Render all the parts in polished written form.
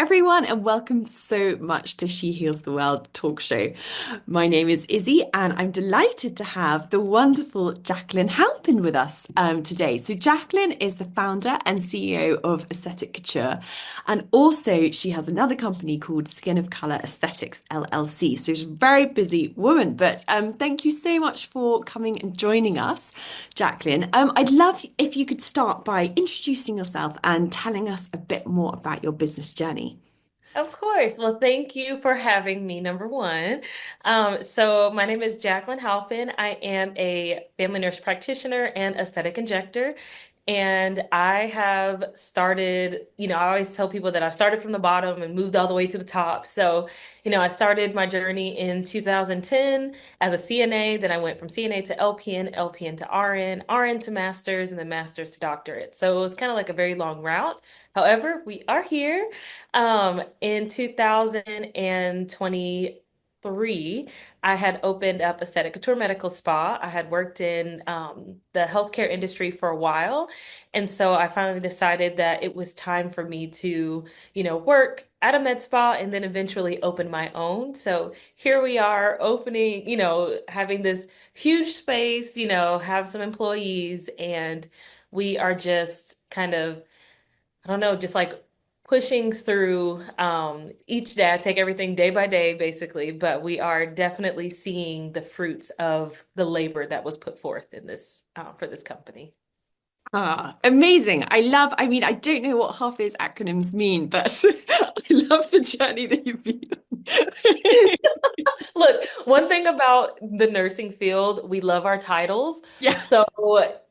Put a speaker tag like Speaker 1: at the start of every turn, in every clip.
Speaker 1: everyone, and welcome so much to She Heals the World talk show. My name is Izzy, and I'm delighted to have the wonderful Jaclyn Halpin with us today. So, Jaclyn is the founder and CEO of Aesthetic Couture, and also she has another company called Skin of Colour Esthetics LLC. So, she's a very busy woman, but thank you so much for coming and joining us, Jaclyn. I'd love if you could start by introducing yourself and telling us a bit more about your business journey.
Speaker 2: Of course. Well, thank you for having me, number one. So my name is Jaclyn Halpin. I am a family nurse practitioner and aesthetic injector. And I have started, I always tell people that I started from the bottom and moved all the way to the top. So, I started my journey in 2010 as a CNA. Then I went from CNA to LPN, LPN to RN, RN to master's, and then master's to doctorate. So it was kind of like a very long route. However, we are here. In 2023, I had opened up Aesthetic Couture Medical Spa. I had worked in the healthcare industry for a while. And so I finally decided that it was time for me to, work at a med spa and then eventually open my own. So here we are opening, having this huge space, have some employees, and we are just kind of I don't know, just like pushing through each day. I take everything day by day, basically, but we are definitely seeing the fruits of the labor that was put forth in this for this company.
Speaker 1: Ah, amazing. I mean, I don't know what half those acronyms mean, but I love the journey that you've been on.
Speaker 2: Look, one thing about the nursing field, we love our titles.
Speaker 1: Yeah.
Speaker 2: So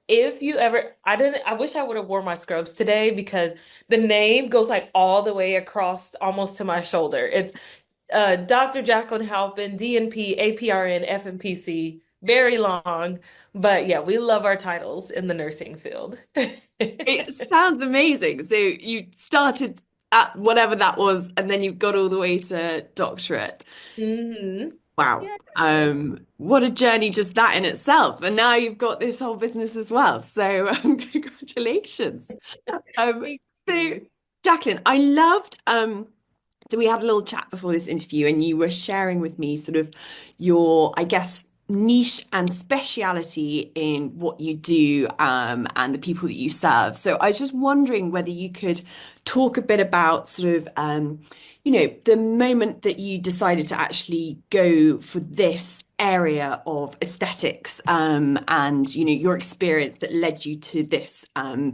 Speaker 2: if you ever, I wish I would have worn my scrubs today because the name goes like all the way across almost to my shoulder. It's Dr. Jaclyn Halpin, DNP, APRN, FNPC, very long. But yeah, we love our titles in the nursing field.
Speaker 1: It sounds amazing. So you started at whatever that was, and then you got all the way to doctorate.
Speaker 2: hmm
Speaker 1: Wow.
Speaker 2: Yes.
Speaker 1: What a journey just that in itself. And now you've got this whole business as well. So congratulations. Um,
Speaker 2: Thank
Speaker 1: so
Speaker 2: you.
Speaker 1: Jaclyn, I loved so we had a little chat before this interview, and you were sharing with me sort of your, I guess, niche and speciality in what you do, and the people that you serve. So I was just wondering whether you could talk a bit about sort of, the moment that you decided to actually go for this area of aesthetics, and your experience that led you to this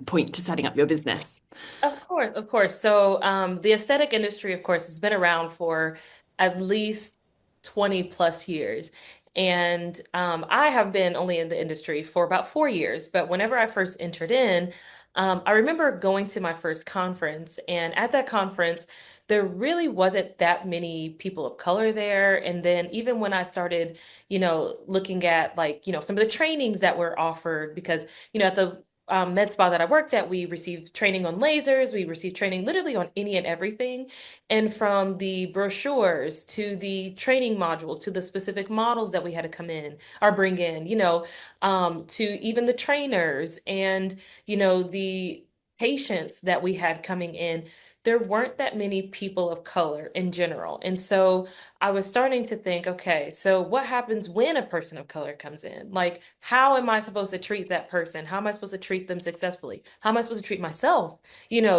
Speaker 1: point to setting up your business.
Speaker 2: Of course, of course. So, the aesthetic industry, of course, has been around for at least 20 plus years. And I have been only in the industry for about 4 years. But whenever I first entered in, I remember going to my first conference. And at that conference, there really wasn't that many people of color there. And then even when I started, looking at like, some of the trainings that were offered, because, at the med spa that I worked at, we received training on lasers. We received training literally on any and everything. And from the brochures to the training modules to the specific models that we had to come in or bring in, to even the trainers and, the patients that we had coming in, there weren't that many people of color in general. And so I was starting to think, okay, so what happens when a person of color comes in? Like, how am I supposed to treat that person? How am I supposed to treat them successfully? How am I supposed to treat myself,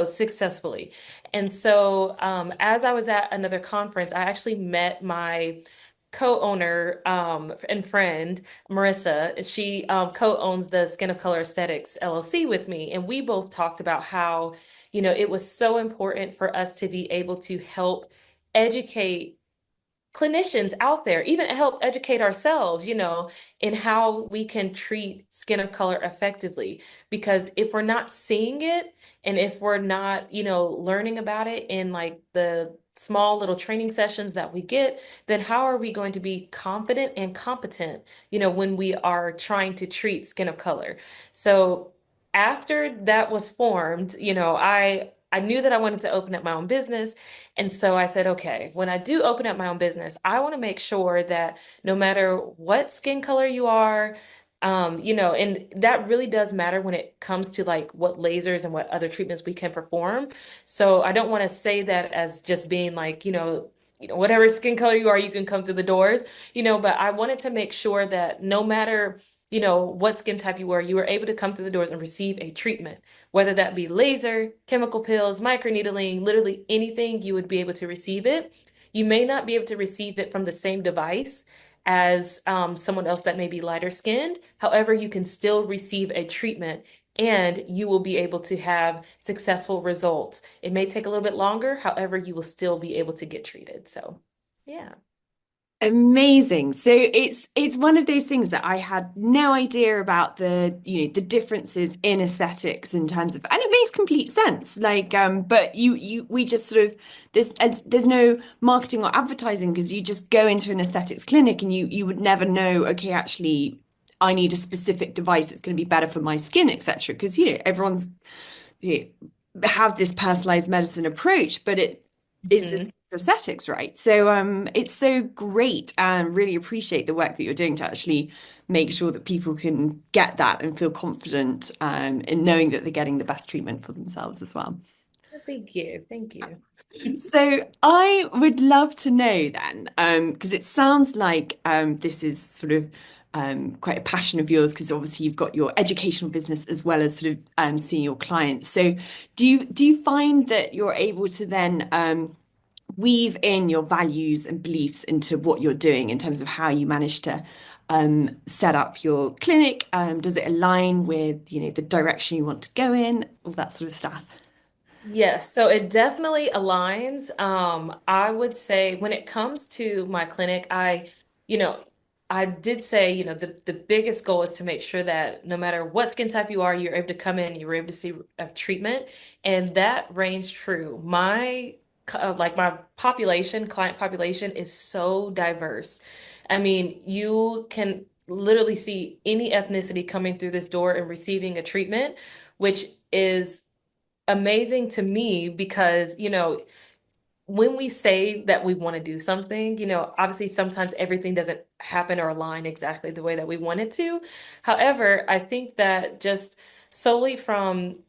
Speaker 2: successfully? And so, as I was at another conference, I actually met my co-owner and friend Marissa. She co-owns the Skin of Color Aesthetics LLC with me, and we both talked about how, it was so important for us to be able to help educate clinicians out there, even help educate ourselves, in how we can treat skin of color effectively. Because if we're not seeing it and if we're not, learning about it in like the small little training sessions that we get, then how are we going to be confident and competent, when we are trying to treat skin of color? So after that was formed, I knew that I wanted to open up my own business. And so I said, okay, when I do open up my own business, I want to make sure that no matter what skin color you are, And that really does matter when it comes to like what lasers and what other treatments we can perform. So I don't want to say that as just being like, whatever skin color you are, you can come through the doors, but I wanted to make sure that no matter, what skin type you were able to come through the doors and receive a treatment, whether that be laser, chemical pills, microneedling, literally anything, you would be able to receive it. You may not be able to receive it from the same device as someone else that may be lighter skinned. However, you can still receive a treatment and you will be able to have successful results. It may take a little bit longer, however, you will still be able to get treated. So, yeah.
Speaker 1: Amazing. So it's one of those things that I had no idea about the differences in aesthetics in terms of, and it makes complete sense. Like but you we just sort of there's no marketing or advertising because you just go into an aesthetics clinic and you would never know, okay, actually I need a specific device that's going to be better for my skin, etc. Because everyone's you have this personalized medicine approach, but it is this
Speaker 2: Mhm.
Speaker 1: prosthetics, right? So it's so great and really appreciate the work that you're doing to actually make sure that people can get that and feel confident in knowing that they're getting the best treatment for themselves as well.
Speaker 2: Thank you. Thank you.
Speaker 1: So I would love to know then, because it sounds like this is sort of quite a passion of yours, because obviously you've got your educational business as well as sort of seeing your clients. So do you find that you're able to then weave in your values and beliefs into what you're doing in terms of how you manage to set up your clinic? Does it align with, the direction you want to go in, all that sort of stuff?
Speaker 2: Yes, so it definitely aligns. I would say when it comes to my clinic, you know, I did say, the biggest goal is to make sure that no matter what skin type you are, you're able to come in, you're able to see a treatment, and that reigns true. My client population is so diverse. I mean, you can literally see any ethnicity coming through this door and receiving a treatment, which is amazing to me because, when we say that we want to do something, obviously sometimes everything doesn't happen or align exactly the way that we want it to. However, I think that just solely from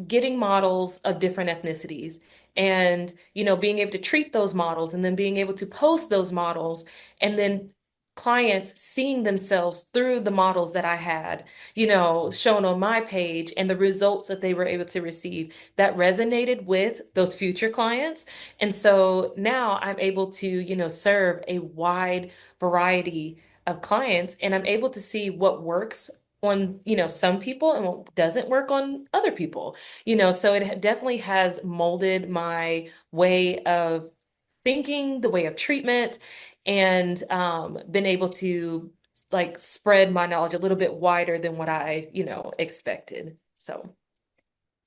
Speaker 2: getting models of different ethnicities and being able to treat those models and then being able to post those models and then clients seeing themselves through the models that I had shown on my page and the results that they were able to receive that resonated with those future clients. And so now I'm able to serve a wide variety of clients and I'm able to see what works on some people and what doesn't work on other people. So it definitely has molded my way of thinking, the way of treatment, and been able to like spread my knowledge a little bit wider than what I, expected. So,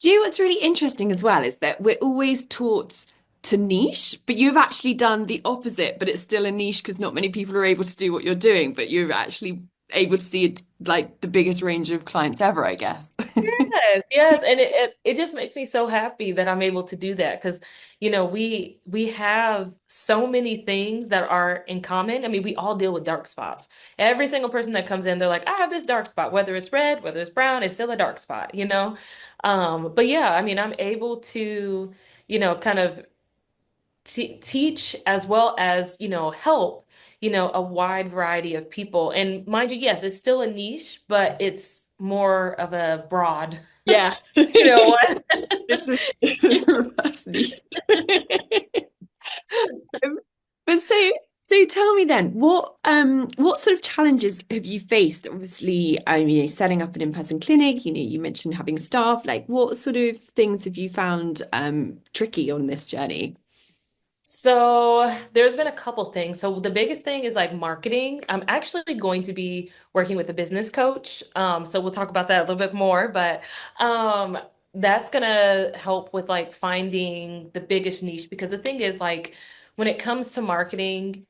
Speaker 1: Do you know what's really interesting as well is that we're always taught to niche, but you've actually done the opposite, but it's still a niche because not many people are able to do what you're doing, but you're actually able to see it, like the biggest range of clients ever, I guess.
Speaker 2: yes, yes, and it just makes me so happy that I'm able to do that because we have so many things that are in common. I mean, we all deal with dark spots. Every single person that comes in, they're like, I have this dark spot, whether it's red, whether it's brown, it's still a dark spot. But yeah, I mean, I'm able to, kind of t teach as well as, help, a wide variety of people. And mind you, yes, it's still a niche, but it's more of a broad,
Speaker 1: Yeah.
Speaker 2: one.
Speaker 1: It's a reverse niche. But so tell me then, what sort of challenges have you faced? Obviously, setting up an in-person clinic, you mentioned having staff, like what sort of things have you found tricky on this journey?
Speaker 2: So there's been a couple things. So the biggest thing is like marketing. I'm actually going to be working with a business coach. So we'll talk about that a little bit more, but that's gonna help with like finding the biggest niche because the thing is like when it comes to marketing,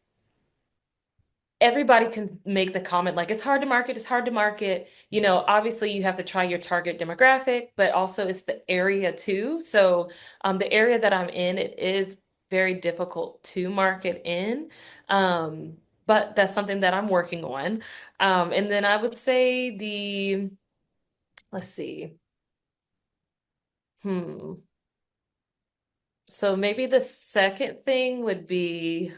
Speaker 2: everybody can make the comment like it's hard to market, it's hard to market. Obviously you have to try your target demographic, but also it's the area too. So the area that I'm in, it is very difficult to market in. Um, but that's something that I'm working on. And then I would say let's see, hmm. So maybe the second thing would be,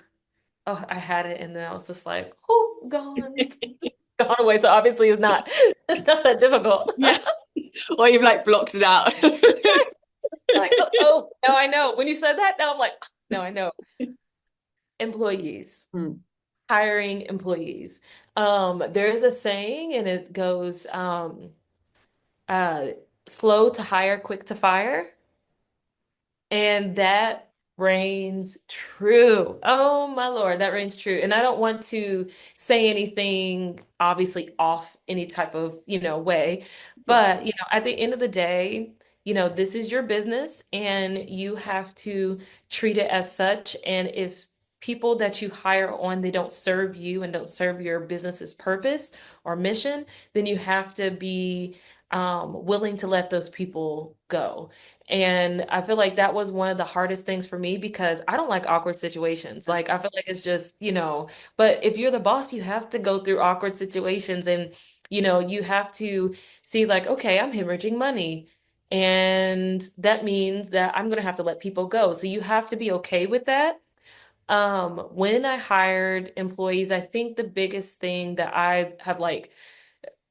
Speaker 2: oh, I had it and then I was just like, oh, gone, gone away. So obviously it's not that difficult.
Speaker 1: Yeah. Or you've like blocked it out.
Speaker 2: Like, oh, now I know. When you said that, now I'm like, now I know. Employees,
Speaker 1: Mm.
Speaker 2: hiring employees. There is a saying and it goes, uh, slow to hire, quick to fire. And that reigns true. Oh my Lord, that reigns true. And I don't want to say anything obviously off any type of, way.
Speaker 1: Of course.
Speaker 2: But, at the end of the day, this is your business and you have to treat it as such. And if people that you hire on, they don't serve you and don't serve your business's purpose or mission, then you have to be willing to let those people go. And I feel like that was one of the hardest things for me because I don't like awkward situations. Like, I feel like it's just, but if you're the boss, you have to go through awkward situations and, you have to see, like, okay, I'm hemorrhaging money. And that means that I'm going to have to let people go. So you have to be okay with that. When I hired employees, I think the biggest thing that I have like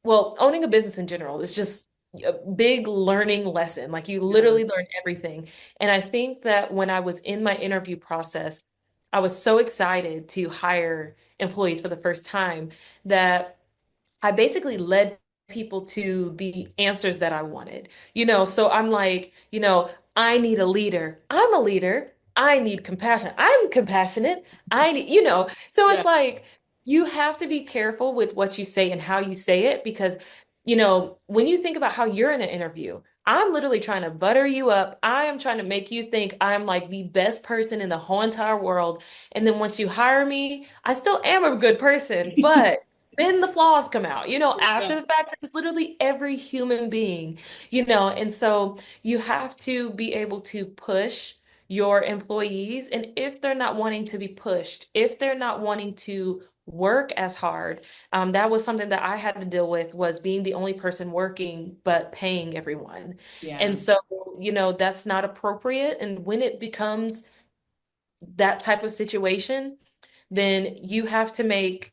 Speaker 2: well, owning a business in general is just a big learning lesson. Like you
Speaker 1: Yeah.
Speaker 2: literally learn everything. And I think that when I was in my interview process, I was so excited to hire employees for the first time that I basically led people to the answers that I wanted. So I'm like, I need a leader. I'm a leader. I need compassion. I'm compassionate. So
Speaker 1: Yeah.
Speaker 2: it's like you have to be careful with what you say and how you say it because, when you think about how you're in an interview, I'm literally trying to butter you up. I am trying to make you think I'm like the best person in the whole entire world. And then once you hire me, I still am a good person, but then the flaws come out,
Speaker 1: Yeah.
Speaker 2: after the fact, it's literally every human being, and so you have to be able to push your employees. And if they're not wanting to be pushed, if they're not wanting to work as hard, that was something that I had to deal with was being the only person working, but paying everyone.
Speaker 1: Yeah.
Speaker 2: And so, that's not appropriate. And when it becomes that type of situation, then you have to make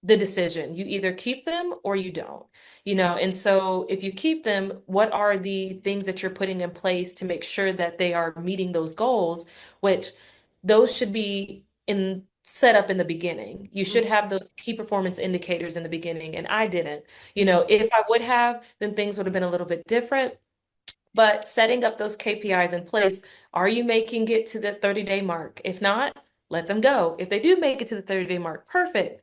Speaker 2: the decision. You either keep them or you don't, and so if you keep them, what are the things that you're putting in place to make sure that they are meeting those goals, which those should be in set up in the beginning. You should have those key performance indicators in the beginning, and I didn't.
Speaker 1: Mhm.
Speaker 2: If I would have, then things would have been a little bit different. But setting up those KPIs in place, are you making it to the 30-day mark? If not, let them go. If they do make it to the 30-day mark, perfect.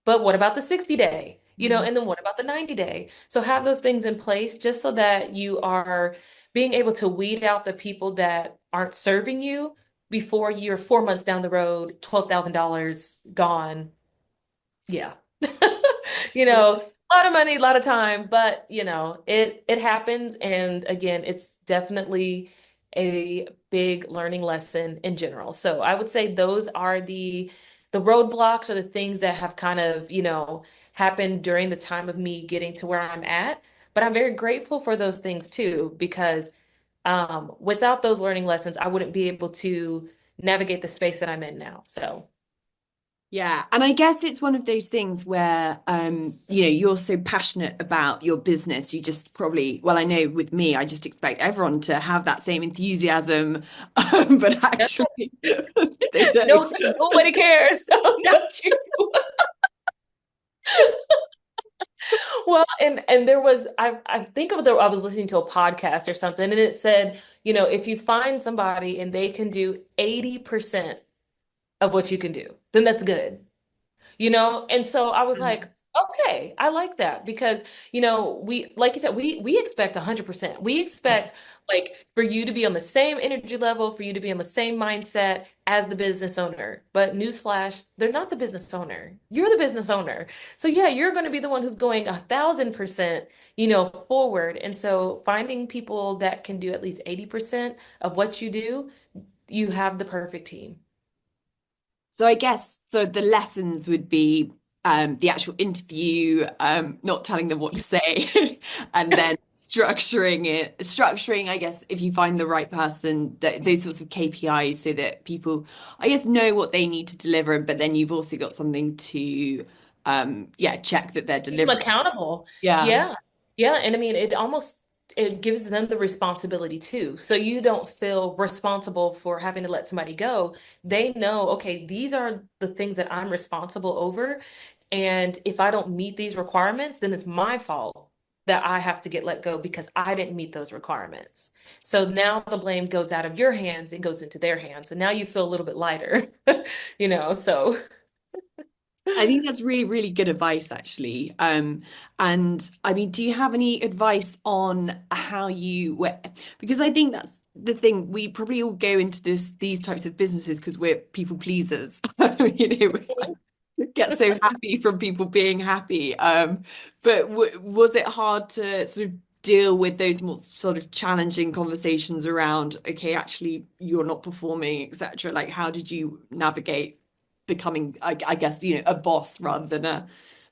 Speaker 2: But what about the 60-day?
Speaker 1: Mhm.
Speaker 2: And then what about the 90-day? So have those things in place just so that you are being able to weed out the people that aren't serving you before you're 4 months down the road, $12,000 gone. Yeah. A lot of money, a lot of time, but it happens. And again, it's definitely a big learning lesson in general. So I would say those are the roadblocks or the things that have kind of, happened during the time of me getting to where I'm at. But I'm very grateful for those things too, because without those learning lessons, I wouldn't be able to navigate the space that I'm in now. So
Speaker 1: Yeah, and I guess it's one of those things where you're so passionate about your business. You just probably, well, I know with me, I just expect everyone to have that same enthusiasm, but actually they don't.
Speaker 2: nobody cares
Speaker 1: Yeah.
Speaker 2: but you. Well, and there was I think of I was listening to a podcast or something, and it said, if you find somebody and they can do 80% of what you can do, then that's good. And so I was like, okay, I like that because, we, like you said, we expect 100%. We expect like for you to be on the same energy level, for you to be on the same mindset as the business owner. But newsflash, they're not the business owner. You're the business owner. So yeah, you're going to be the one who's going 1,000%, forward. And so finding people that can do at least 80% of what you do, you have the perfect team.
Speaker 1: So I guess so the lessons would be the actual interview, not telling them what to say, and then structuring, I guess, if you find the right person, those sorts of KPIs so that people, I guess, know what they need to deliver, but then you've also got something to, yeah, check that they're
Speaker 2: Keep them
Speaker 1: delivering.
Speaker 2: accountable.
Speaker 1: Yeah.
Speaker 2: Yeah. Yeah. And I mean, it gives them the responsibility too. So you don't feel responsible for having to let somebody go. They know, okay, these are the things that I'm responsible over. And if I don't meet these requirements, then it's my fault that I have to get let go because I didn't meet those requirements. So now the blame goes out of your hands and goes into their hands. And now you feel a little bit lighter, so
Speaker 1: I think that's really, really good advice, actually. And I mean, do you have any advice on how because I think that's the thing. We probably all go into these types of businesses because we're people pleasers. We get so happy from people being happy. But w was it hard to sort of deal with those more sort of challenging conversations around, okay, actually, you're not performing, etc. Like, how did you navigate becoming, I guess, a boss rather than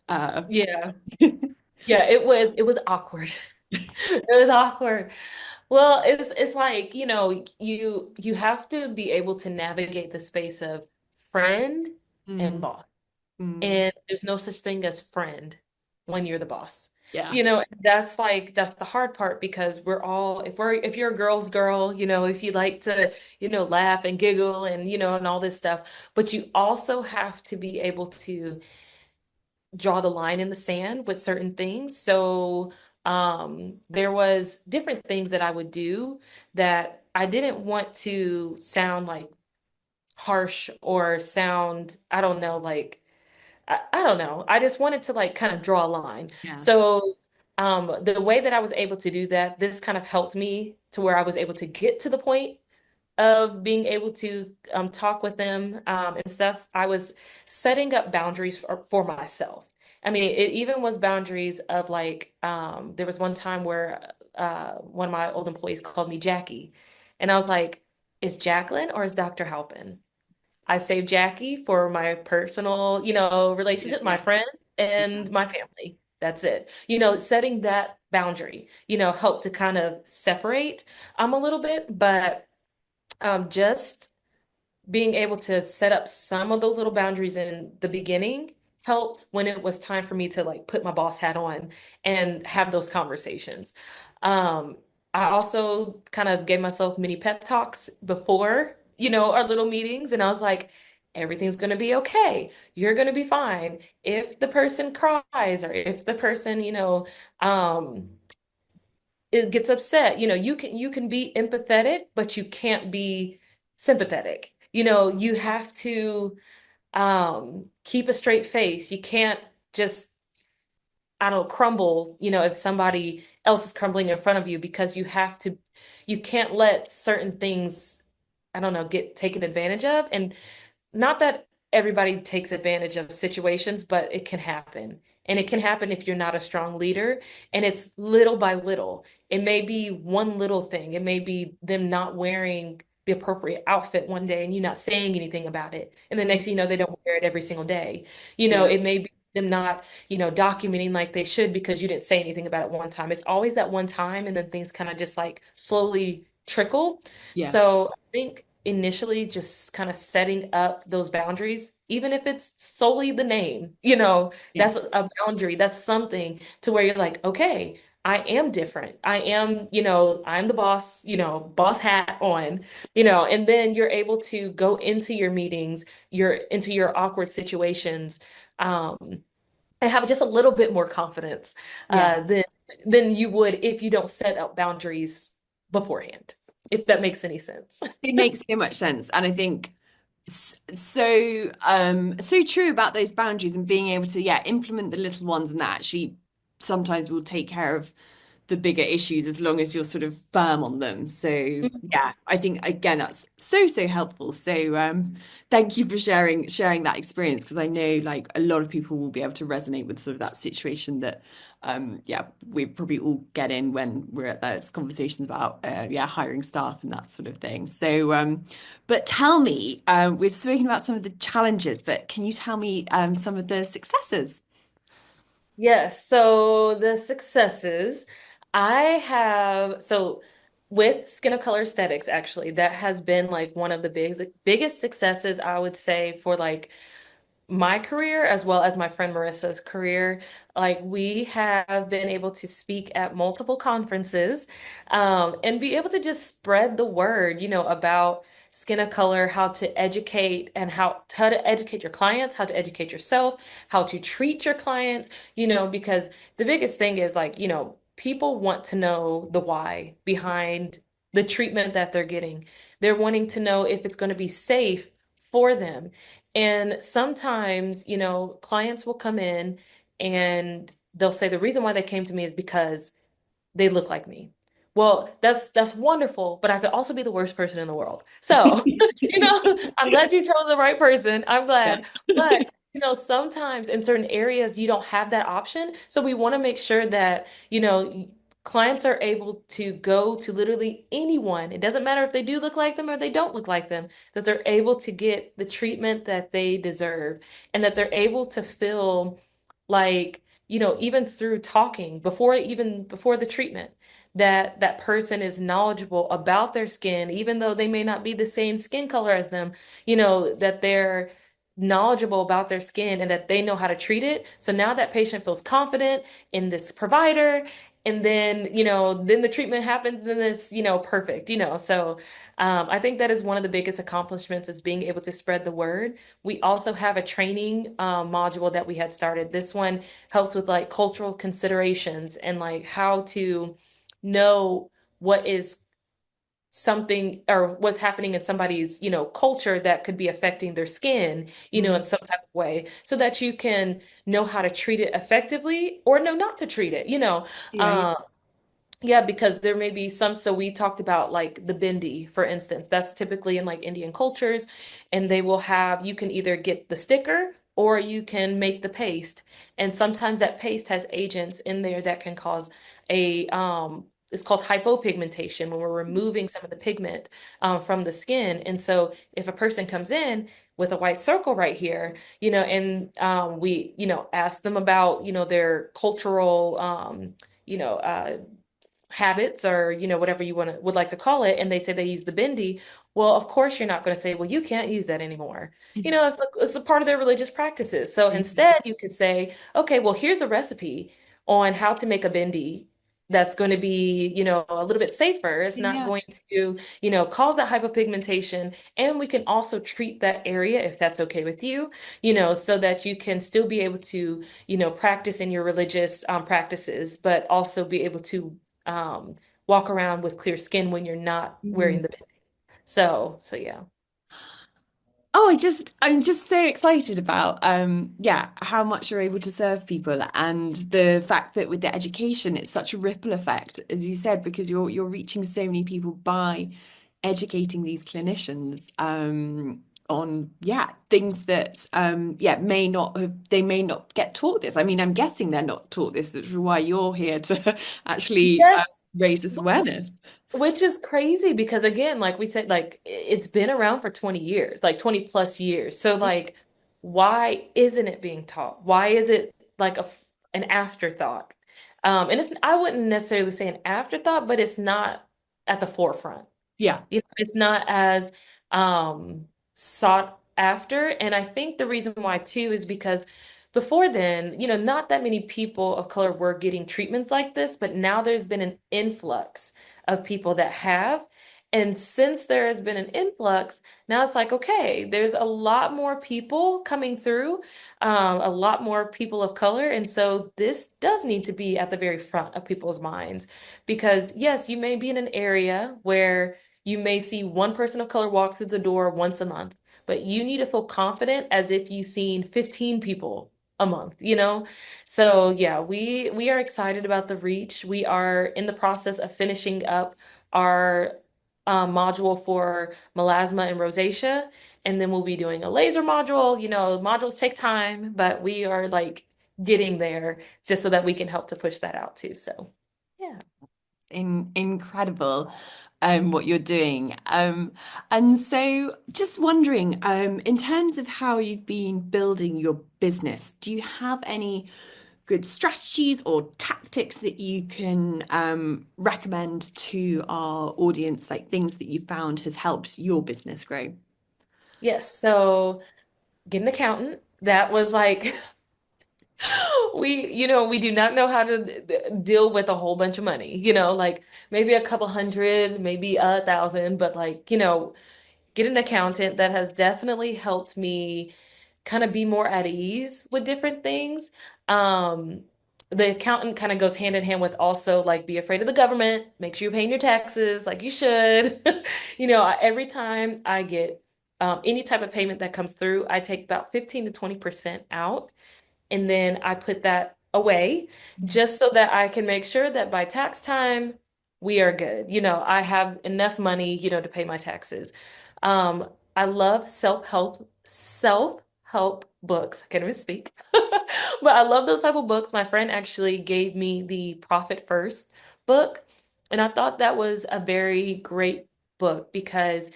Speaker 1: uh,
Speaker 2: yeah. Yeah, it was awkward. It was awkward. Well, it's like, you have to be able to navigate the space of friend and
Speaker 1: mm,
Speaker 2: boss.
Speaker 1: mm,
Speaker 2: And there's no such thing as friend when you're the boss.
Speaker 1: yeah,
Speaker 2: That's the hard part because we're all if you're a girl's girl, if you like to, laugh and giggle and and all this stuff, but you also have to be able to draw the line in the sand with certain things. So there was different things that I would do that I didn't want to sound like harsh or sound, I don't know, like I don't know. I just wanted to like kind of draw a line.
Speaker 1: yeah,
Speaker 2: So the way that I was able to do that, this kind of helped me to where I was able to get to the point of being able to talk with them and stuff. I was setting up boundaries for myself. I mean, it even was boundaries of like, there was one time where one of my old employees called me Jackie. And I was like, is Jaclyn or is Dr. Halpin? I saved Jackie for my personal,
Speaker 1: yeah,
Speaker 2: relationship, my
Speaker 1: yeah,
Speaker 2: friend
Speaker 1: yeah,
Speaker 2: and my family. That's it. Setting that boundary, helped to kind of separate a little bit, but just being able to set up some of those little boundaries in the beginning helped when it was time for me to like put my boss hat on and have those conversations. Um, I also kind of gave myself mini pep talks before, our little meetings, and I was like, everything's going to be okay. You're going to be fine. If the person cries or if the person, it gets upset. You can be empathetic, but you can't be sympathetic. You have to keep a straight face. You can't just, I don't know, crumble, if somebody else is crumbling in front of you because you can't let certain things, I don't know, get taken advantage of. And not that everybody takes advantage of situations, but it can happen. And it can happen if you're not a strong leader. And it's little by little. It may be one little thing. It may be them not wearing the appropriate outfit one day and you not saying anything about it. And the
Speaker 1: mm,
Speaker 2: next thing you know, they don't wear it every single day.
Speaker 1: yeah,
Speaker 2: It may be them not, documenting like they should because you didn't say anything about it one time. It's always that one time, and then things kind of just like slowly trickle.
Speaker 1: yeah,
Speaker 2: So I think initially just kind of setting up those boundaries, even if it's solely the name,
Speaker 1: yeah,
Speaker 2: that's a boundary. That's something to where you're like, okay, I am different. I am, I'm the boss, boss hat on, and then you're able to go into your meetings, into your awkward situations, um, and have just a little bit more confidence
Speaker 1: yeah.
Speaker 2: than you would if you don't set up boundaries beforehand, if that makes any sense.
Speaker 1: It makes so much sense, and I think so true about those boundaries and being able to, yeah, implement the little ones, and that actually sometimes will take care of the bigger issues as long as you're sort of firm on them. So yeah, I think again that's so helpful. So thank you for sharing that experience because I know like a lot of people will be able to resonate with sort of that situation that yeah, we probably all get in when we're at those conversations about yeah, hiring staff and that sort of thing. So but tell me, we've spoken about some of the challenges, but can you tell me some of the successes?
Speaker 2: Yes, so the successes I have, so with Skin of Color Aesthetics, actually, that has been like one of the biggest successes I would say for like my career as well as my friend Marissa's career. Like we have been able to speak at multiple conferences, and be able to just spread the word, about skin of color, how to educate and how to educate your clients, how to educate yourself, how to treat your clients, because the biggest thing is like, people want to know the why behind the treatment that they're getting. They're wanting to know if it's going to be safe for them. And sometimes, clients will come in and they'll say the reason why they came to me is because they look like me. Well, that's wonderful, but I could also be the worst person in the world. So, I'm glad you chose the right person. I'm
Speaker 1: Yeah.
Speaker 2: glad. But, sometimes in certain areas you don't have that option. So we want to make sure that, clients are able to go to literally anyone. It doesn't matter if they do look like them or they don't look like them, that they're able to get the treatment that they deserve and that they're able to feel like, even through talking before the treatment, that that person is knowledgeable about their skin, even though they may not be the same skin color as them, that they're knowledgeable about their skin and that they know how to treat it. So now that patient feels confident in this provider. And then, then the treatment happens, and then it's, perfect, So I think that is one of the biggest accomplishments is being able to spread the word. We also have a training module that we had started. This one helps with like cultural considerations and like how to know what is something or what's happening in somebody's, culture that could be affecting their skin, in
Speaker 1: Mm,
Speaker 2: some type of way so that you can know how to treat it effectively or know not to treat it,
Speaker 1: yeah, yeah.
Speaker 2: Um, yeah, because there may be some. So we talked about like the bindi, for instance. That's typically in like Indian cultures, and they will have you can either get the sticker or you can make the paste. And sometimes that paste has agents in there that can cause it's called hypopigmentation when we're removing some of the pigment from the skin. And so if a person comes in with a white circle right here, and we, ask them about, their cultural habits or whatever you would like to call it, and they say they use the bindi. Well, of course you're not going to say, well, you can't use that anymore. It's a part of their religious practices. So instead you could say, okay, well, here's a recipe on how to make a bindi that's going to be, a little bit safer. It's not
Speaker 1: Yeah.
Speaker 2: going to, cause that hypopigmentation, and we can also treat that area if that's okay with you, so that you can still be able to, practice in your religious practices, but also be able to um, walk around with clear skin when you're not
Speaker 1: Mm.
Speaker 2: wearing the bib. So yeah.
Speaker 1: Oh, I'm just so excited about yeah, how much you're able to serve people and the fact that with the education it's such a ripple effect, as you said, because you're reaching so many people by educating these clinicians on yeah, things that yeah, they may not get taught this. I mean, I'm guessing they're not taught this, which is why you're here to actually
Speaker 2: Yes.
Speaker 1: raise this awareness.
Speaker 2: Which is crazy because again, like we said, like it's been around for 20 years, like 20 plus years. So
Speaker 1: Yeah.
Speaker 2: like, why isn't it being taught? Why is it like an afterthought? And I wouldn't necessarily say an afterthought, but it's not at the forefront.
Speaker 1: Yeah.
Speaker 2: It's not as sought after. And I think the reason why too is because before then, not that many people of color were getting treatments like this, but now there's been an influx of people that have. And since there has been an influx, now it's like, okay, there's a lot more people coming through, a lot more people of color. And so this does need to be at the very front of people's minds because, yes, you may be in an area where you may see one person of color walk through the door once a month, but you need to feel confident as if you've seen 15 people a month, you know? So yeah, we are excited about the reach. We are in the process of finishing up our module for melasma and rosacea, and then we'll be doing a laser module. You know, modules take time, but we are like getting there just so that we can help to push that out too. So yeah.
Speaker 1: Incredible, what you're doing. And so just wondering, in terms of how you've been building your business, do you have any good strategies or tactics that you can recommend to our audience, like things that you found has helped your business grow?
Speaker 2: Yes, so get an accountant. That was like we do not know how to deal with a whole bunch of money, like maybe a couple hundred, maybe 1,000, but like, get an accountant. That has definitely helped me kind of be more at ease with different things. Um, the accountant kind of goes hand in hand with also like be afraid of the government, make sure you're paying your taxes like you should. Every time I get any type of payment that comes through, I take about 15 to 20% out, and then I put that away just so that I can make sure that by tax time we are good. I have enough money, to pay my taxes. Um, I love self-help books. I can't even speak. But I love those type of books. My friend actually gave me the Profit First book, and I thought that was a very great book because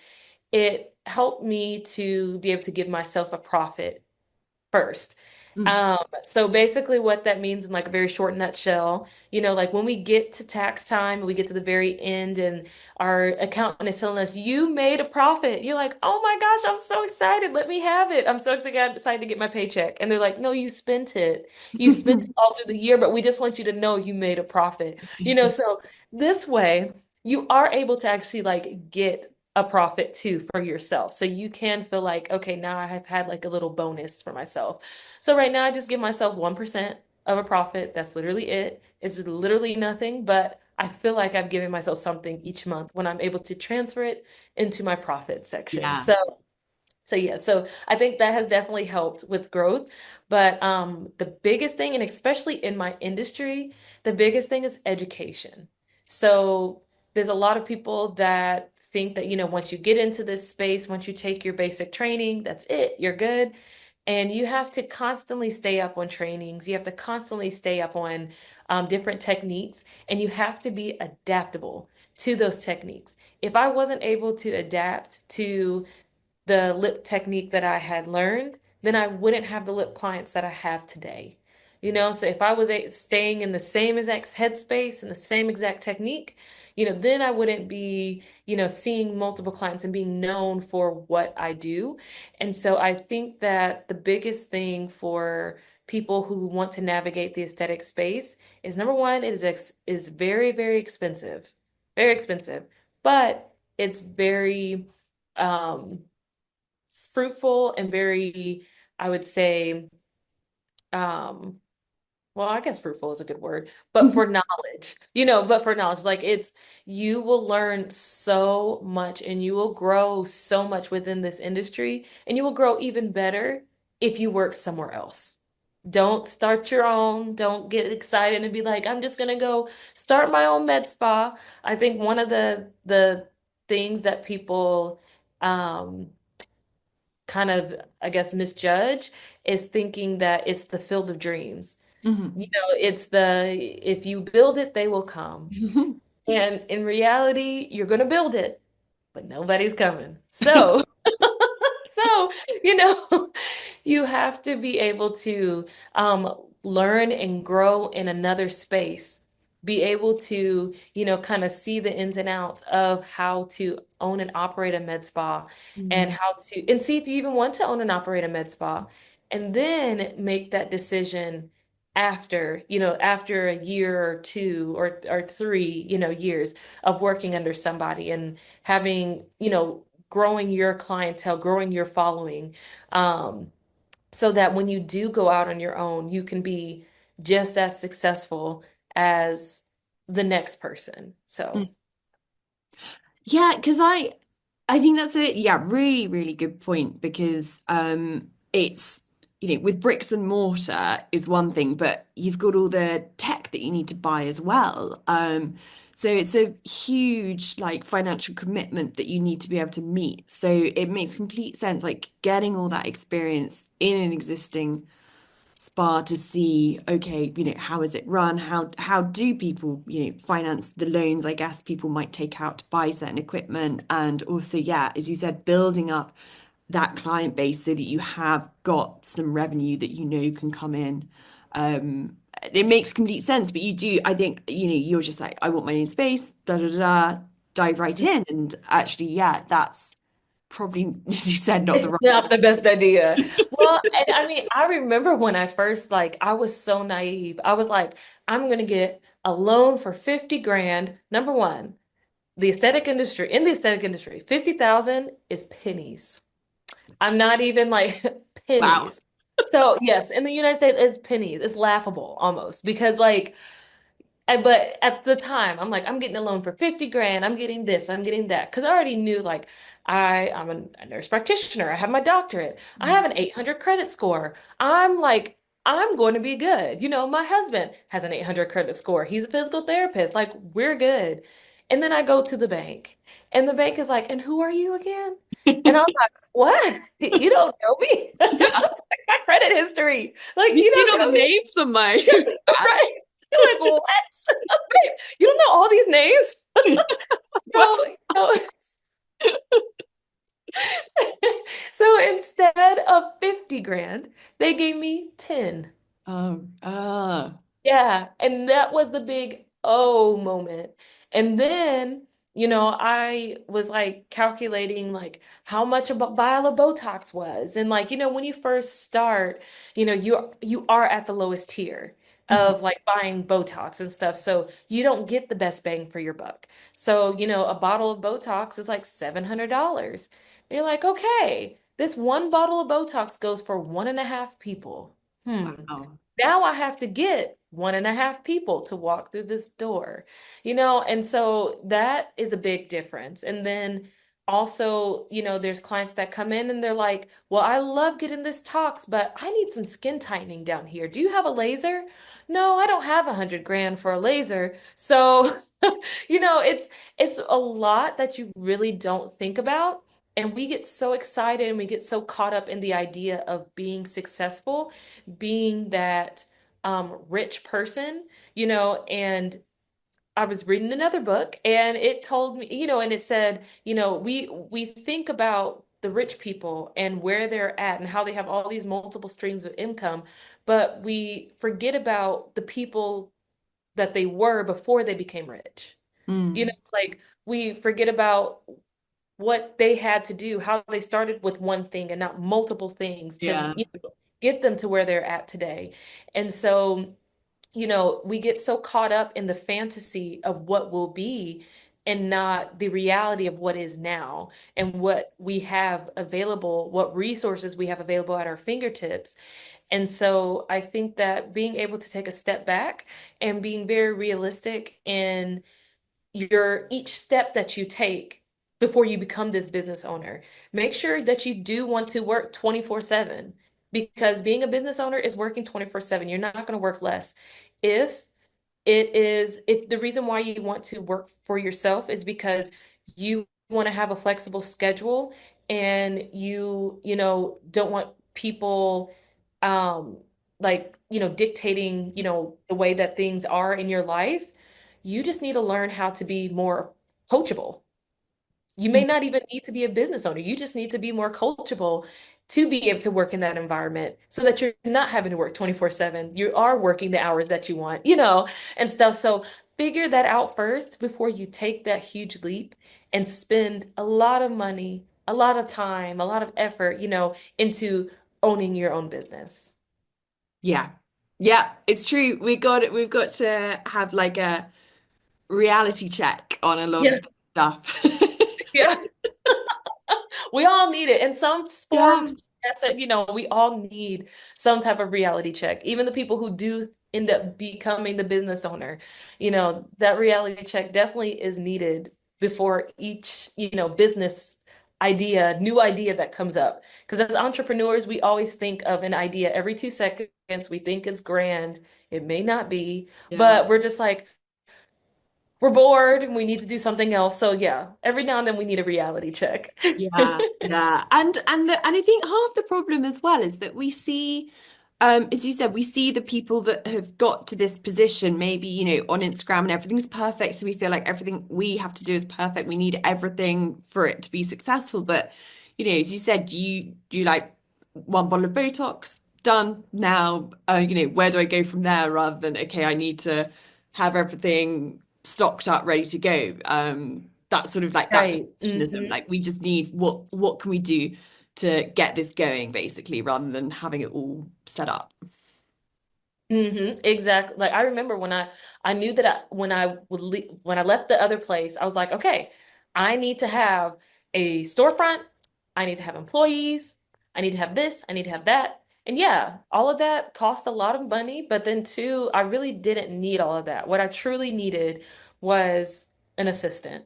Speaker 2: it helped me to be able to give myself a profit first.
Speaker 1: Mm,
Speaker 2: So basically what that means in like a very short nutshell, like when we get to tax time, we get to the very end and our accountant is telling us, you made a profit. You're like, oh my gosh, I'm so excited. Let me have it. I'm so excited to get my paycheck. And they're like, no, you spent it. You spent it all through the year, but we just want you to know you made a profit. So this way you are able to actually like get a profit too for yourself. So you can feel like, okay, now I have had like a little bonus for myself. So right now I just give myself 1% of a profit. That's literally it. It's literally nothing, but I feel like I've given myself something each month when I'm able to transfer it into my profit section.
Speaker 1: yeah.
Speaker 2: So yeah, so I think that has definitely helped with growth. But the biggest thing, and especially in my industry, the biggest thing is education. So there's a lot of people that think that, once you get into this space, once you take your basic training, that's it, you're good. And you have to constantly stay up on trainings. You have to constantly stay up on different techniques, and you have to be adaptable to those techniques. If I wasn't able to adapt to the lip technique that I had learned, then I wouldn't have the lip clients that I have today. So if I was staying in the same exact headspace and the same exact technique, then I wouldn't be, seeing multiple clients and being known for what I do. And so I think that the biggest thing for people who want to navigate the aesthetic space is number one, is very, very expensive, but it's very um fruitful and very, I would say, um, well, I guess fruitful is a good word, but for knowledge, like you will learn so much and you will grow so much within this industry, and you will grow even better if you work somewhere else. Don't start your own. Don't get excited and be like, I'm just gonna go start my own med spa. I think one of the things that people um kind of, I guess, misjudge is thinking that it's the field of dreams.
Speaker 1: Mhm.
Speaker 2: It's if you build it, they will come. And in reality, you're going to build it, but nobody's coming. So, you know, you have to be able to learn and grow in another space, be able to, kind of see the ins and outs of how to own and operate a med spa, and
Speaker 1: Mm.
Speaker 2: and see if you even want to own and operate a med spa, and then make that decision after a year or two or three, years of working under somebody and having, growing your clientele, growing your following, so that when you do go out on your own, you can be just as successful as the next person.
Speaker 1: Mm.
Speaker 2: So,
Speaker 1: Yeah, because I think that's a really, really good point because it's with bricks and mortar is one thing, but you've got all the tech that you need to buy as well. So it's a huge like financial commitment that you need to be able to meet. So it makes complete sense, like getting all that experience in an existing spa to see, okay, how is it run? How do people, finance the loans, I guess, people might take out to buy certain equipment. And also, yeah, as you said, building up that client base so that you have got some revenue that can come in. It makes complete sense, but you do, I think, you're just like, I want my own space, da da da, dive right in. And actually, yeah, that's probably, as you said, not the
Speaker 2: It's
Speaker 1: right.
Speaker 2: not the best idea. Well, and I mean, I remember when I first like I was so naive. I was like, I'm gonna get a loan for 50 grand. Number one, in the aesthetic industry, 50,000 is pennies. I'm not even like
Speaker 1: Wow.
Speaker 2: pennies. So yes, in the United States, it's pennies. It's laughable almost because like but at the time, I'm like, I'm getting a loan for 50 grand. I'm getting this, I'm getting that. Because I already knew, like, I'm a nurse practitioner. I have my doctorate. I have an 800 credit score. I'm like, I'm going to be good. My husband has an 800 credit score. He's a physical therapist. Like, we're good. And then I go to the bank, and the bank is like, and who are you again? And I'm like, what? You don't know me?
Speaker 1: Yeah.
Speaker 2: My credit history. Like,
Speaker 1: Have you
Speaker 2: you
Speaker 1: seen
Speaker 2: don't
Speaker 1: all the
Speaker 2: know me.
Speaker 1: names on my
Speaker 2: Right.
Speaker 1: badge?
Speaker 2: You're like, what? Babe, you don't know all these names?
Speaker 1: What?
Speaker 2: So, so instead of 50 grand, they gave me 10.
Speaker 1: Oh,
Speaker 2: Yeah, and that was the big oh moment. And then, I was like calculating like how much a vial of Botox was. And like, when you first start, you are at the lowest tier
Speaker 1: mhm.
Speaker 2: of like buying Botox and stuff. So you don't get the best bang for your buck. So, a bottle of Botox is like $700. And you're like, okay, this one bottle of Botox goes for 1.5 people.
Speaker 1: Wow.
Speaker 2: Now I have to get 1.5 people to walk through this door, and so that is a big difference. And then also, there's clients that come in and they're like, well, I love getting this tox, but I need some skin tightening down here. Do you have a laser? No, I don't have 100 grand for a laser. So, it's a lot that you really don't think about. And we get so excited and we get so caught up in the idea of being successful, being that rich person, and I was reading another book and it told me, and it said, we think about the rich people and where they're at and how they have all these multiple streams of income, but we forget about the people that they were before they became rich.
Speaker 1: Mm.
Speaker 2: Like we forget about what they had to do, how they started with one thing and not multiple things to,
Speaker 1: Yeah.
Speaker 2: get them to where they're at today. And so, we get so caught up in the fantasy of what will be and not the reality of what is now and what we have available, what resources we have available at our fingertips. And so I think that being able to take a step back and being very realistic in each step that you take before you become this business owner. Make sure that you do want to work 24/7 because being a business owner is working 24/7. You're not going to work less. If if the reason why you want to work for yourself is because you want to have a flexible schedule and don't want people um dictating, the way that things are in your life, you just need to learn how to be more coachable. You may not even need to be a business owner. You just need to be more coachable to be able to work in that environment so that you're not having to work 24/7. You are working the hours that you want, and stuff. So figure that out first before you take that huge leap and spend a lot of money, a lot of time, a lot of effort, into owning your own business.
Speaker 1: Yeah. Yeah, it's true. We've got to have like a reality check on a lot of
Speaker 2: Yeah.
Speaker 1: this stuff.
Speaker 2: Yeah. We all need it in some
Speaker 1: Yeah.
Speaker 2: forms. Yes, we all need some type of reality check. Even the people who do end up becoming the business owner, that reality check definitely is needed before each, business new idea that comes up. Because as entrepreneurs, we always think of an idea every 2 seconds. We think it's grand. It may not be,
Speaker 1: Yeah.
Speaker 2: but we're just like, we're bored and we need to do something else. So yeah, every now and then we need a reality check.
Speaker 1: Yeah, yeah. And I think half the problem as well is that we see as you said, we see the people that have got to this position, maybe, on Instagram and everything's perfect. So we feel like everything we have to do is perfect. We need everything for it to be successful. But, as you said, you like one bottle of Botox, done now. Where do I go from there rather than, okay, I need to have everything stocked up, ready to go. That's sort of like that
Speaker 2: Right.
Speaker 1: perfectionism. Like we just need what can we do to get this going, basically, rather than having it all set up.
Speaker 2: Exactly. Like I remember when I knew that when I left the other place, I was like, okay, I need to have a storefront, I need to have employees, I need to have this, I need to have that. And yeah, all of that cost a lot of money, but then too, I really didn't need all of that. What I truly needed was an assistant.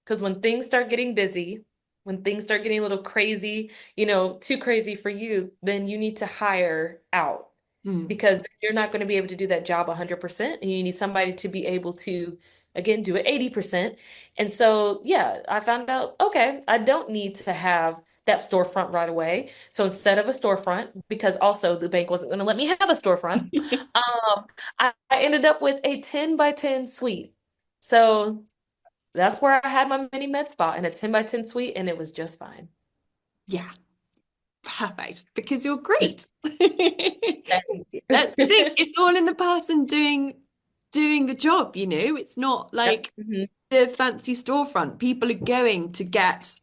Speaker 2: Because when things start getting busy, when things start getting a little crazy, too crazy for you, then you need to hire out
Speaker 1: Mm.
Speaker 2: because you're not going to be able to do that job 100%. And you need somebody to be able to, again, do it 80%. And so, yeah, I found out, okay, I don't need to have that storefront right away. So instead of a storefront, because also the bank wasn't going to let me have a storefront, I ended up with a 10 by 10 suite. So that's where I had my mini med spa in a 10 by 10 suite, and it was just fine.
Speaker 1: Yeah, perfect. Because you're great.
Speaker 2: Thank you.
Speaker 1: That's the thing. It's all in the person doing the job, It's not
Speaker 2: Yep.
Speaker 1: like the fancy storefront. People are going to get,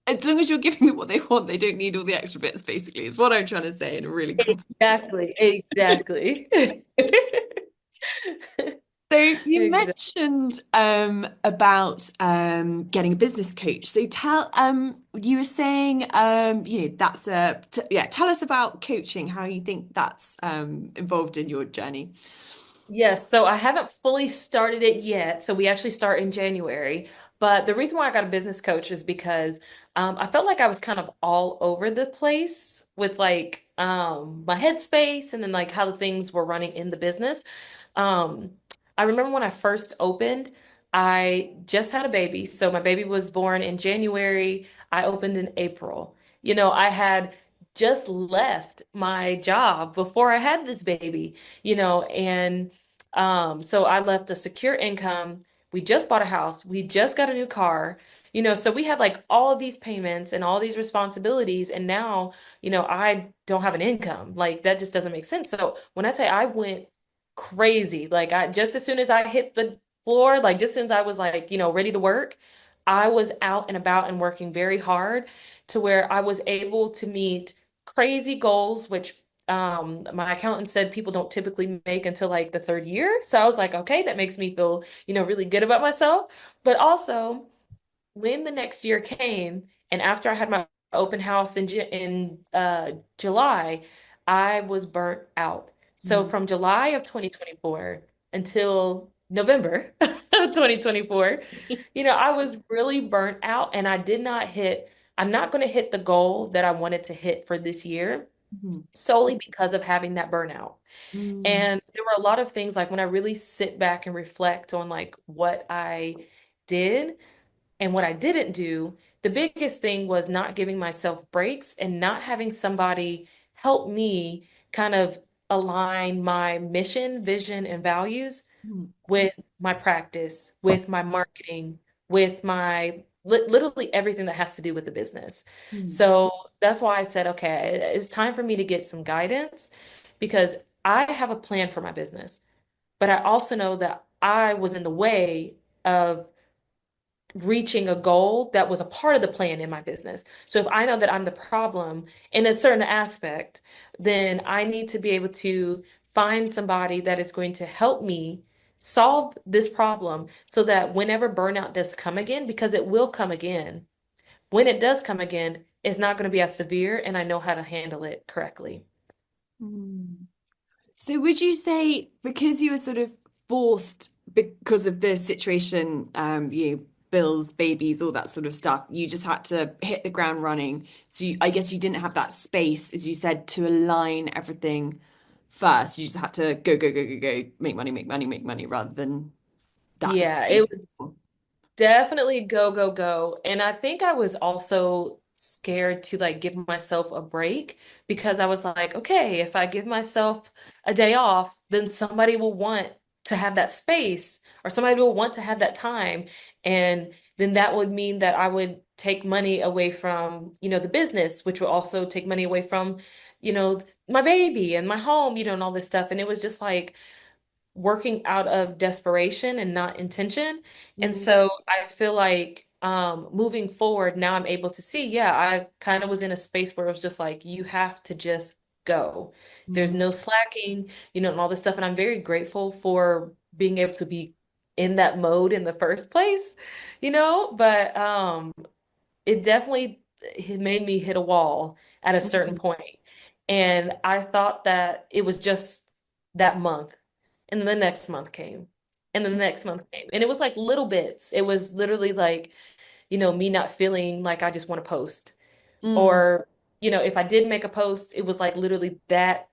Speaker 1: as long as you're giving them what they want, they don't need all the extra bits, basically, is what I'm trying to say in a really common.
Speaker 2: Exactly. Exactly.
Speaker 1: So you
Speaker 2: Exactly.
Speaker 1: mentioned about getting a business coach. So you were saying that's yeah, tell us about coaching, how you think that's involved in your journey.
Speaker 2: Yes, so I haven't fully started it yet. So we actually start in January. But the reason why I got a business coach is because I felt like I was kind of all over the place with like my headspace and then like how the things were running in the business. Um, I remember when I first opened, I just had a baby. So my baby was born in January. I opened in April. I had just left my job before I had this baby, and so I left a secure income. We just bought a house. We just got a new car. So we had like all of these payments and all these responsibilities. And now, I don't have an income. Like that just doesn't make sense. So when I tell you I went crazy, like I just as soon as I hit the floor, like just since I was like, ready to work, I was out and about and working very hard to where I was able to meet crazy goals, which my accountant said people don't typically make until like the third year. So I was like, okay, that makes me feel, really good about myself. But also, when the next year came, and after I had my open house in July, I was burnt out. So
Speaker 1: Mm,
Speaker 2: from July of 2024 until November of 2024, I was really burnt out, and I'm not going to hit the goal that I wanted to hit for this year
Speaker 1: mhm,
Speaker 2: solely because of having that burnout.
Speaker 1: mm,
Speaker 2: And there were a lot of things like when I really sit back and reflect on like what I did and what I didn't do, the biggest thing was not giving myself breaks and not having somebody help me kind of align my mission, vision, and values
Speaker 1: mm,
Speaker 2: with my practice, with my marketing, with my literally everything that has to do with the business.
Speaker 1: mm,
Speaker 2: So that's why I said, okay, it's time for me to get some guidance because I have a plan for my business, but I also know that I was in the way of reaching a goal that was a part of the plan in my business. So if I know that I'm the problem in a certain aspect, then I need to be able to find somebody that is going to help me solve this problem so that whenever burnout does come again, because it will come again, when it does come again, it's not going to be as severe and I know how to handle it correctly.
Speaker 1: mm. So would you say because you were sort of forced because of the situation, bills, babies, all that sort of stuff. You just had to hit the ground running. So I guess you didn't have that space, as you said, to align everything first. You just had to go, go, go, go, go, make money, make money, make money, rather than that
Speaker 2: Yeah, it
Speaker 1: space.
Speaker 2: was definitely go, go, go. And I think I was also scared to like give myself a break because I was like, okay, if I give myself a day off, then somebody will want to have that space or somebody will want to have that time. And then that would mean that I would take money away from, the business, which would also take money away from, my baby and my home, and all this stuff. And it was just like, working out of desperation and not intention. And
Speaker 1: Mm,
Speaker 2: so I feel like moving forward, now I'm able to see, yeah, I kind of was in a space where it was just like, you have to just go. There's
Speaker 1: mm,
Speaker 2: no slacking, and all this stuff. And I'm very grateful for being able to be in that mode in the first place, but it definitely it made me hit a wall at a certain
Speaker 1: mm,
Speaker 2: point. And I thought that it was just that month. And then the next month came. And then the next month came. And it was like little bits. It was literally like, me not feeling like I just want to post.
Speaker 1: mm,
Speaker 2: Or, if I did make a post, it was like literally that,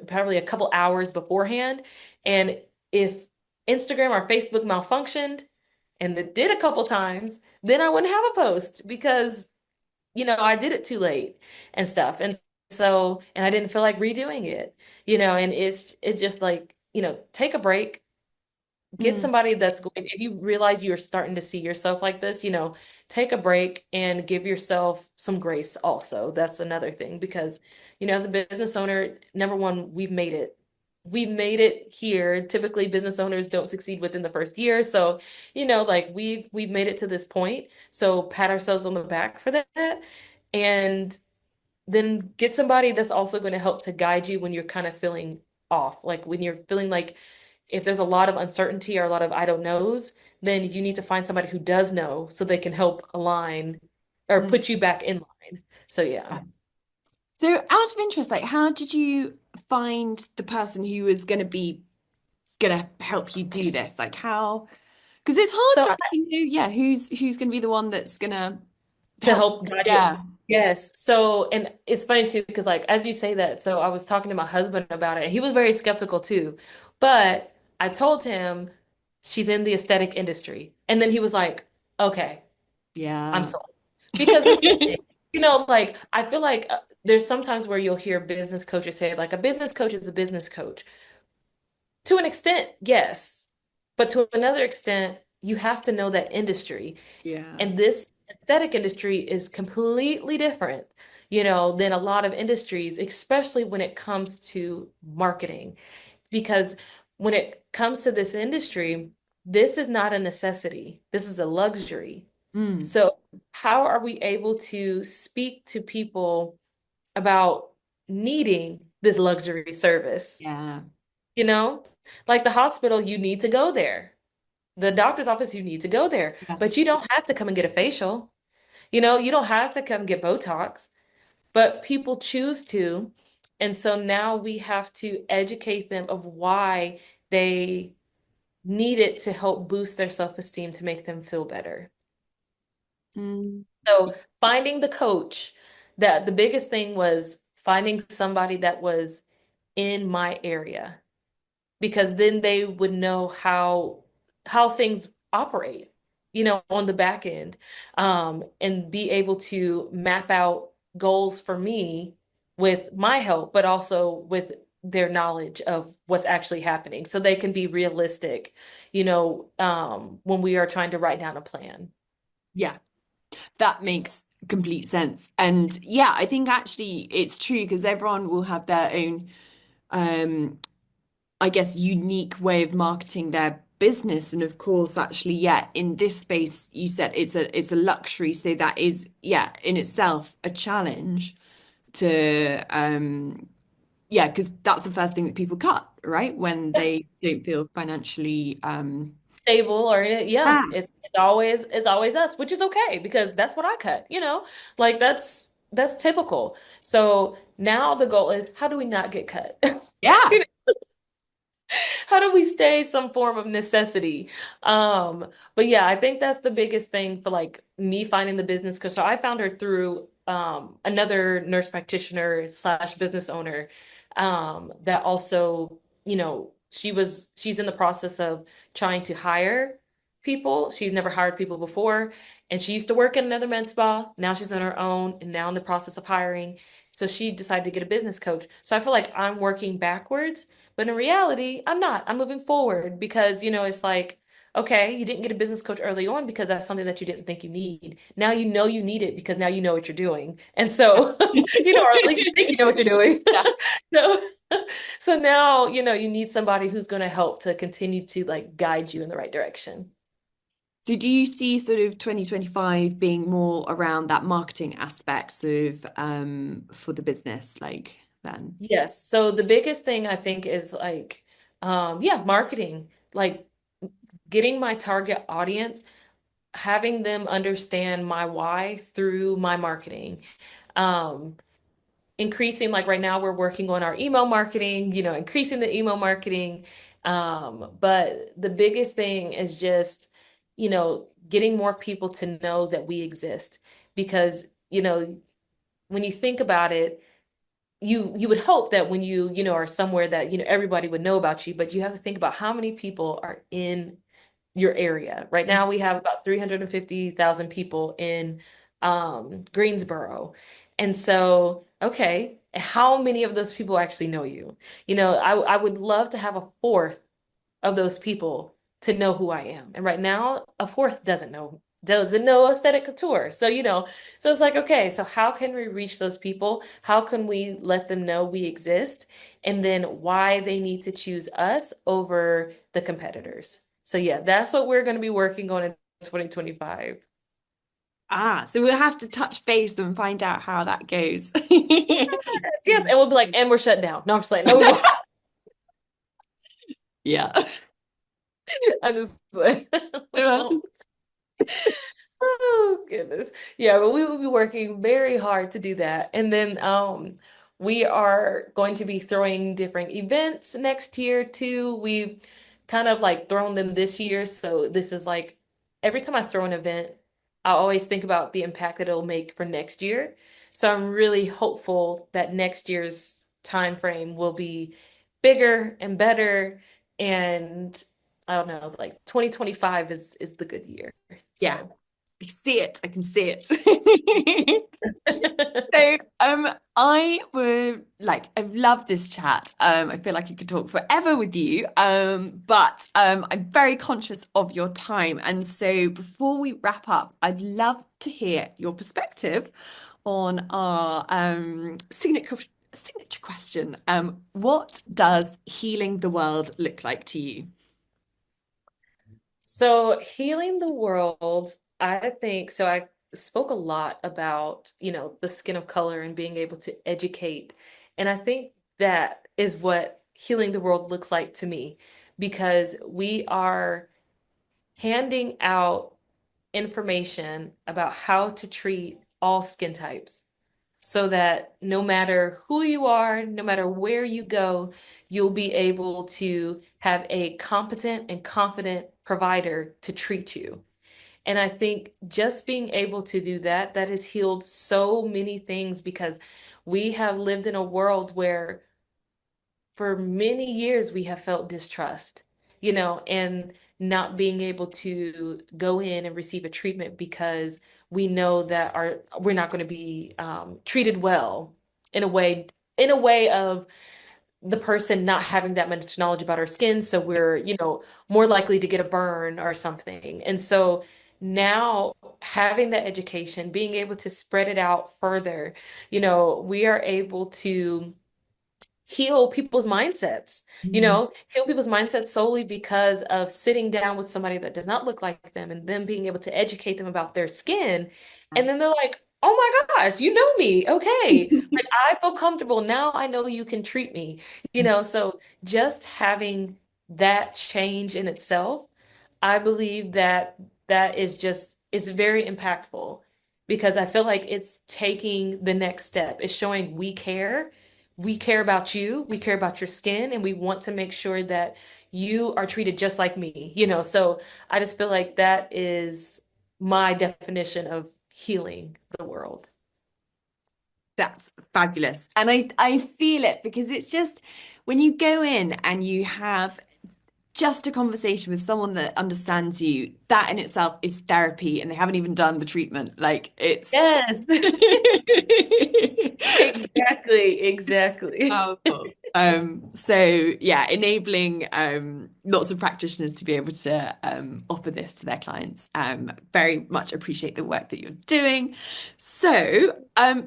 Speaker 2: probably a couple hours beforehand. And if Instagram or Facebook malfunctioned, and it did a couple times, then I wouldn't have a post because, I did it too late and stuff. And so, and I didn't feel like redoing it, and it's just like, take a break, get
Speaker 1: mm,
Speaker 2: somebody that's going, if you realize you're starting to see yourself like this, take a break and give yourself some grace also. That's another thing because, as a business owner, number one, we've made it. We've made it here. Typically, business owners don't succeed within the first year. So, like we've made it to this point. So pat ourselves on the back for that. And then get somebody that's also going to help to guide you when you're kind of feeling off. Like when you're feeling like if there's a lot of uncertainty or a lot of I don't knows, then you need to find somebody who does know so they can help align or
Speaker 1: mm.
Speaker 2: put you back in line. So yeah.
Speaker 1: Yeah. So, out of interest, like, how did you find the person who was gonna help you do this? Like, how? Because it's hard
Speaker 2: So
Speaker 1: to actually know, yeah, who's gonna be the one that's gonna
Speaker 2: to
Speaker 1: help.
Speaker 2: help guide you.
Speaker 1: Yeah,
Speaker 2: Yes. So, and it's funny too, because like as you say that, so I was talking to my husband about it, and he was very skeptical too. But I told him she's in the aesthetic industry. And then he was like, okay, I'm
Speaker 1: yeah,
Speaker 2: sold. Because it's the thing, like I feel like there's sometimes where you'll hear business coaches say, like, a business coach is a business coach. To an extent, yes. But to another extent, you have to know that industry.
Speaker 1: yeah.
Speaker 2: And this aesthetic industry is completely different, than a lot of industries, especially when it comes to marketing. Because when it comes to this industry, this is not a necessity. This is a luxury.
Speaker 1: Mm,
Speaker 2: So, how are we able to speak to people about needing this luxury service?
Speaker 1: yeah,
Speaker 2: You know, like the hospital, you need to go there. The doctor's office, you need to go there,
Speaker 1: yeah.
Speaker 2: but you don't have to come and get a facial. You don't have to come get Botox, but people choose to. And so now we have to educate them of why they need it to help boost their self-esteem to make them feel better.
Speaker 1: Mm,
Speaker 2: So finding the coach, that the biggest thing was finding somebody that was in my area because then they would know how things operate, on the back end, and be able to map out goals for me with my help, but also with their knowledge of what's actually happening, so they can be realistic, when we are trying to write down a plan.
Speaker 1: yeah, that makes complete sense. And yeah, I think actually it's true because everyone will have their own, I guess, unique way of marketing their business. And of course, actually, yeah, in this space, you said it's a luxury, so that is, yeah, in itself a challenge to yeah, because that's the first thing that people cut, right? When they don't feel financially
Speaker 2: Stable or yeah,
Speaker 1: yeah,
Speaker 2: it's always us, which is okay because that's what I cut, like that's typical. So now the goal is how do we not get cut?
Speaker 1: yeah,
Speaker 2: How do we stay some form of necessity? But yeah, I think that's the biggest thing for like me finding the business coach. So I found her through another nurse practitioner slash business owner that also, she's in the process of trying to hire people. She's never hired people before. And she used to work in another med spa. Now she's on her own and now in the process of hiring. So she decided to get a business coach. So I feel like I'm working backwards. But in reality, I'm not. I'm moving forward because, it's like, okay, you didn't get a business coach early on because that's something that you didn't think you need. Now you know you need it because now you know what you're doing. And so, or at least you think you know what you're doing.
Speaker 1: Yeah.
Speaker 2: So, so now, you need somebody who's going to help to continue to like guide you in the right direction.
Speaker 1: So do you see sort of 2025 being more around that marketing aspect of for the business like then?
Speaker 2: Yes. So the biggest thing I think is like, yeah, marketing, like getting my target audience, having them understand my why through my marketing. Um, Increasing, like right now, we're working on our email marketing, increasing the email marketing. But the biggest thing is just, getting more people to know that we exist. Because, when you think about it, you would hope that when you are somewhere that, everybody would know about you, but you have to think about how many people are in your area. Right now, we have about 350,000 people in Greensboro. And so, okay, how many of those people actually know you? I would love to have a fourth of those people to know who I am. And right now, a fourth doesn't know aesthetic couture. So, so it's like, okay, so how can we reach those people? How can we let them know we exist? And then why they need to choose us over the competitors. So yeah, that's what we're going to be working on in 2025.
Speaker 1: Ah, so we'll have to touch base and find out how that goes.
Speaker 2: Yes, yes. And we'll be like, and we're shut down. No, I'm just like, no, we won't.
Speaker 1: Yeah.
Speaker 2: I'm just like, we
Speaker 1: Imagine.
Speaker 2: won't. Oh goodness. Yeah, but we will be working very hard to do that. And then we are going to be throwing different events next year too. We've kind of like thrown them this year. So this is like every time I throw an event, I always think about the impact that it'll make for next year. So I'm really hopeful that next year's time frame will be bigger and better. And I don't know, like 2025 is the good year.
Speaker 1: Yeah,
Speaker 2: So
Speaker 1: I see it. I can see it. So, I would like, I've loved this chat. I feel like I could talk forever with you. But I'm very conscious of your time. And so before we wrap up, I'd love to hear your perspective on our signature question. What does healing the world look like to you?
Speaker 2: So healing the world, I think, so I spoke a lot about, the skin of color and being able to educate. And I think that is what healing the world looks like to me, because we are handing out information about how to treat all skin types, so that no matter who you are, no matter where you go, you'll be able to have a competent and confident provider to treat you. And I think just being able to do that, that has healed so many things, because we have lived in a world where for many years we have felt distrust, and not being able to go in and receive a treatment because we know that we're not going to be treated well in a way of the person not having that much knowledge about our skin, so we're more likely to get a burn or something. And so now having that education, being able to spread it out further, we are able to heal people's mindsets,
Speaker 1: Mm.
Speaker 2: heal people's mindsets solely because of sitting down with somebody that does not look like them and them being able to educate them about their skin. And then they're like, oh my gosh, you know me. Okay. Like I feel comfortable. Now I know you can treat me, so just having that change in itself, I believe that that is very impactful, because I feel like it's taking the next step. It's showing we care, we care about you, we care about your skin, and we want to make sure that you are treated just like me, So I just feel like that is my definition of healing the world.
Speaker 1: That's fabulous. And I feel it because it's just when you go in and you have just a conversation with someone that understands you, that in itself is therapy and they haven't even done the treatment. Like it's
Speaker 2: Yes. Exactly, exactly.
Speaker 1: powerful. So yeah, enabling lots of practitioners to be able to offer this to their clients. Very much appreciate the work that you're doing. So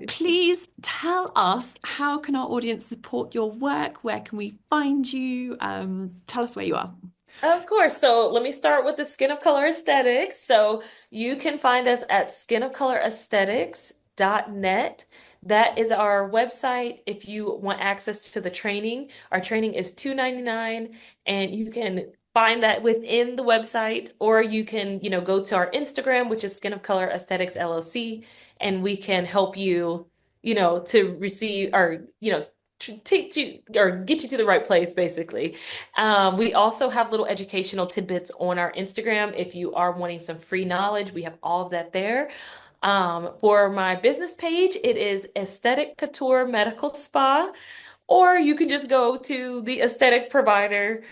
Speaker 1: please tell us, how can our audience support your work? Where can we find you? Tell us where you are.
Speaker 2: Of course. So let me start with the Skin of Color Aesthetics. So you can find us at skinofcoloraesthetics.net. That is our website. If you want access to the training, our training is $2.99, and you can find that within the website, or you can, go to our Instagram, which is Skin of Color Aesthetics LLC, and we can help you, to receive or, take you or get you to the right place, basically. We also have little educational tidbits on our Instagram. If you are wanting some free knowledge, we have all of that there. For my business page, it is Aesthetic Couture Medical Spa, or you can just go to the aesthetic provider,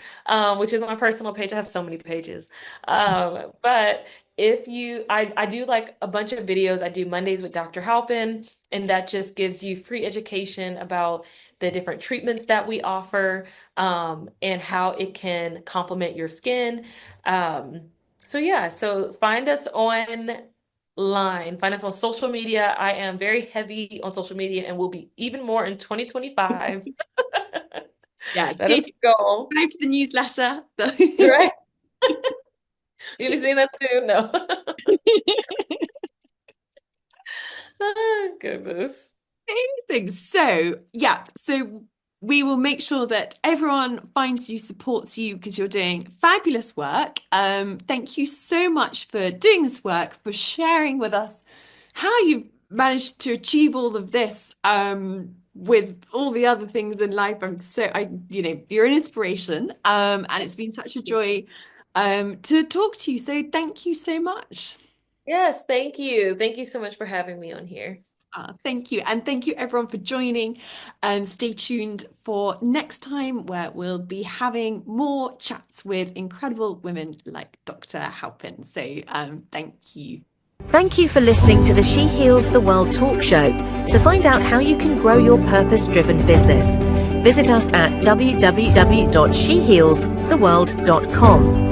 Speaker 2: which is my personal page. I have so many pages. But if you, I do like a bunch of videos. I do Mondays with Dr. Halpin, and that just gives you free education about the different treatments that we offer, and how it can complement your skin. So yeah, so find us online, find us on social media. I am very heavy on social media and will be even more in 2025.
Speaker 1: Yeah,
Speaker 2: That is the goal.
Speaker 1: go to the newsletter.
Speaker 2: Right? You'll be seeing that soon. No. Ah, goodness.
Speaker 1: Amazing. So, yeah, so we will make sure that everyone finds you, supports you because you're doing fabulous work. Thank you so much for doing this work, for sharing with us how you've managed to achieve all of this with all the other things in life. You're an inspiration. And it's been such a joy to talk to you. So thank you so much.
Speaker 2: Yes, thank you. Thank you so much for having me on here.
Speaker 1: Thank you. And thank you everyone for joining. Stay tuned for next time where we'll be having more chats with incredible women like Dr. Halpin. So thank you.
Speaker 3: Thank you for listening to the She Heals the World talk show. To find out how you can grow your purpose-driven business, visit us at www.shehealstheworld.com.